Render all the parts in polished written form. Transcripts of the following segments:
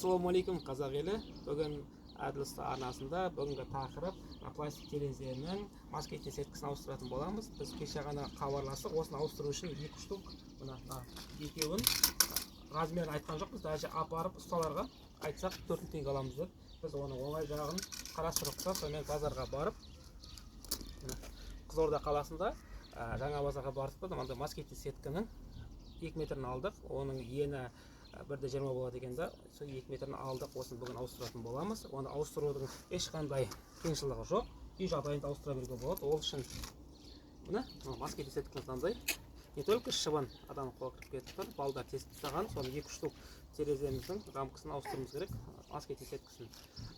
Ассалаумағалейкум қазақ елі. Бүгін Әділісті арнасында бүгінгі тақырып пластик терезенің москитный сеткасын ауыстыратын боламыз. Біз кеше ғана хабарластық. Осыны ауыстыру үшін 2 штук, мына екеуін размерін айтқан жоқпыз. Даже апарып ұсталарға айтсақ 4 теңге аламыз деп. Біз оны оңай жағын қарастырып та, сонымен базарға барып, Қызылорда қаласында жаңа базарға бардық. Мынандай москитный сетканың 2 метрін алдық. Оның ені 1,20 болады екен да, сол 2 метрін алдық. Осын бүгін ауыстыратын боламыз. Оны ауыстырудың ешқандай қиыншылығы жоқ. Үй жағдайында ауыстыра беруге болады. Ол үшін мына москитный сеткамыздай не только шыбын адам қолға кіріп кетіп тұр, балдар тесіп тастаған, соны 2 штук тереземіздің рамкасын ауыстыруымыз керек, москитный сеткасын.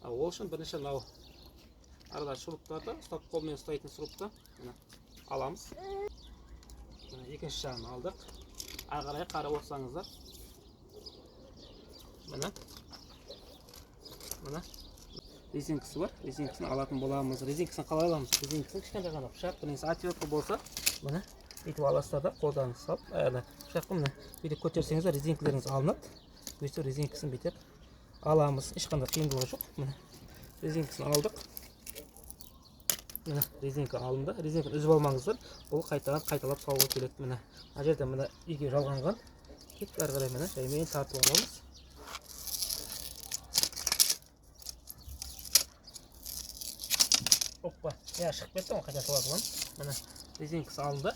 Ол үшін бірінші мынау арада шуруптарды, ұстап қолмен ұстайтын шурупты аламыз. Екінші жағын алдық. Ары қарай қарап отырсаңыздар. Мына резинкасы бар. Резинкасын алатын боламыз. Резинкасын қалай аламыз? Резинкасын кішкентай ғана пышақ, немесе отвертка болса, мына бүйтіп аласыздар да қолдан салып, пышаққа мына бүйтіп көтерсеңіздер резинкаларыңыз алынады. Бүйтіп резинкасын бүйтіп аламыз. Ешқандай қиындығы жоқ. Мына резинкасын алдық. Мына резинка алынды. Резинканы үзіп алмаңыздар. Бұл қайталап салуға келеді. Мына мына жерде мына иге жалғанған. Кетіп ары қарай мына жаймен тартып аламыз. Оппа, шығып кетті, оны қайта салатын боламыз. Мына резинкасы алынды.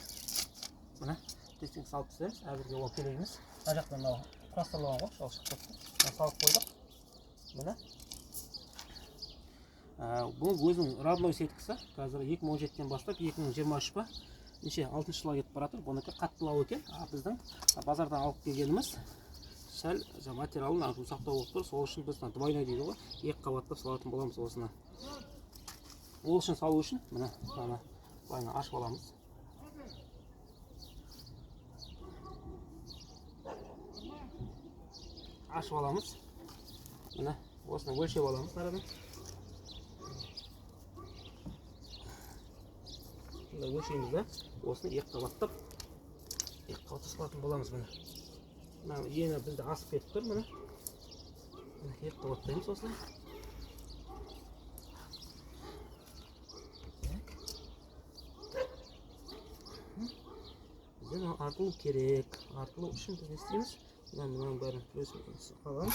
Мына резинкасы алып тастаймыз. Әзірге ол керек емес. Мына жақтан мынау құрастырылған ғой, сол шығып кетті. Салып қойдық. Мына бұл өзінің родной сеткасы. Қазір 2017-тен бастап 2023 па неше 6-шы жылға кетіп баратыр. Бұныкі қаттылау екен. Біздің базардан алып келгеніміз сәл материалын жұмсақтау болып тұр. Сол үшін біз двойной дейді ғой, 2 қабаттап салатын боламыз осыны. Ол үшін салу үшін мына былайына ашып аламыз. Ашып аламыз. Мына осыны өлшеп аламыз арадан. Мына өлшейміз да, осыны 2 қабаттап салатын боламыз. Мына ені бізде асып кетіп тұр. Мына 2 қабаттаймыз осыны. Бізден артылу керек. Артылу үшін біз не істейміз? Мынаның бәрін плюс аламыз.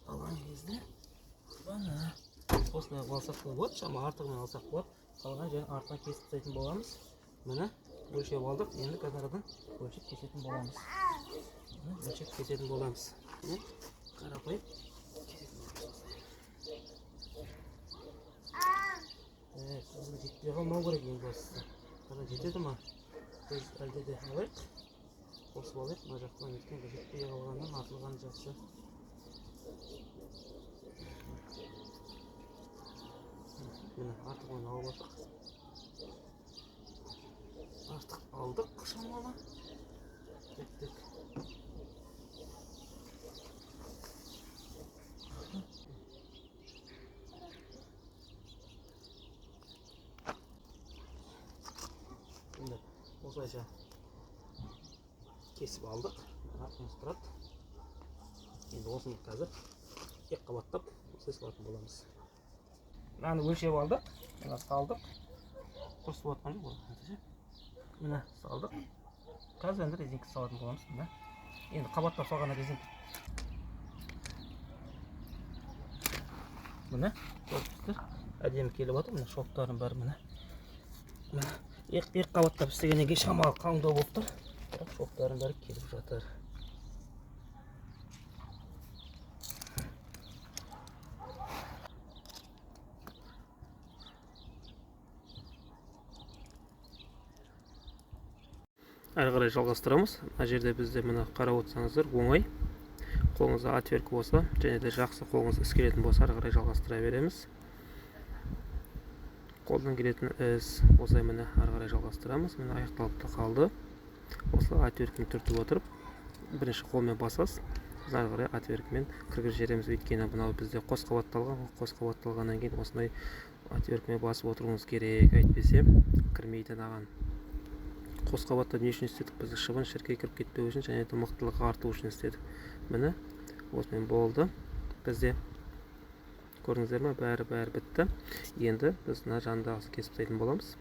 Алған кезде осыны алсақ болады, шама артығымен алсақ болады. Қалған жерін артынан кесіп тастайтын боламыз. Мына өлшеп алдық. Енді қазарадан өлшеп кесетін боламыз. Өлшеп кесетін боламыз. Қарапайым кесетін. Жетпей қалмау керек ең бастысы. Қазір жетеді ма? Біз әлде де алайық. Қосып алайық. Мына жақтан еткен жетпей қалғаннан артылған жақсы. Міне артығын алып алдық. Артық алдық шамалы. Кеттік. Осылайша кесіп алдық. Артымыз тұрады. Енді осыны қазір 2 қабаттап осылай салатын боламыз. Мынаны өлшеп алдық. Мына салдық. Құрысып отқан жоқ. Мына салдық. Қазір енді резинка салатын боламыз. Енді қабаттап салған резинка. Мына көрдіңіздер. Әдемі келіп отыр. Мына шоқтарын бәрі мына. 2 қабаттап істегеннен кейін шамалы қалыңдау болып тұр. Бірақ шоқтарын бәрі келіп жатыр. Әрі қарай жалғастырамыз. Мына жерде бізде мына қарап отырсаңыздар оңай. Қолыңызда отвертка болса, және де жақсы қолыңыз іс келетін болса, әрі қарай жалғастыра береміз. Қолдан келетін іс осылай міне әрі қарай жалғастырамыз. Міне аяқталып та қалды. Осылай отвертканы түртіп отырып, бірінші қолмен басасыз. Біз әрі қарай отверткамен кіргіз жереміз. Өйткені мынау бізде қос қабатталған. Қос қабатталғаннан кейін осындай отверткамен басып отыруыңыз керек. Әйтпесе кірмейді аған. Қос қабатта не үшін істедік? Біз шыбын шіркей кіріп кетпеу үшін және де мықтылығы арту үшін істедік. Міне осымен болды. Бізде көрдіңіздер ме, бәрі бітті. Енді біз мына жанындағысын кесіп тастайтын боламыз.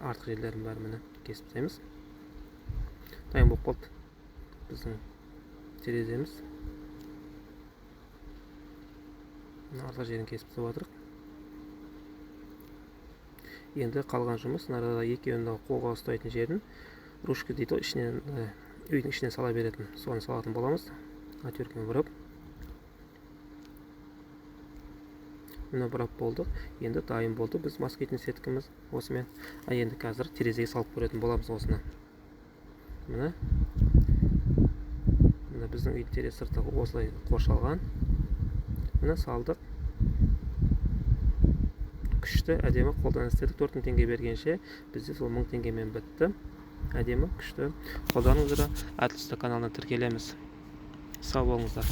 Артық жерлерін бәрі міне кесіп тастаймыз. Дайын болып қалды біздің тереземіз. Артық жерін кесіп тастап жатырмық. Енді қалған жұмыс мынада екеуінің қолға ұстайтын жерін ручка дейді, ішінен үйдің ішіне сала беретін, соны салатын боламыз. Отверткамен бұрап. Міне бұрап болдық. Енді дайын болды біз москитный сеткамыз осымен. Енді қазір терезеге салып көретін боламыз осыны. Міне біздің үй терезе сырты осылай қоршалған. Міне салдық. Күшті, әдемі қолдан істедік. 4000 теңге бергенше бізде сол 1000 теңгемен бітті. Әдемі, күшті. Қолданыңыздар, Әділ Ұста каналына тіркелеміз. Сау болыңыздар.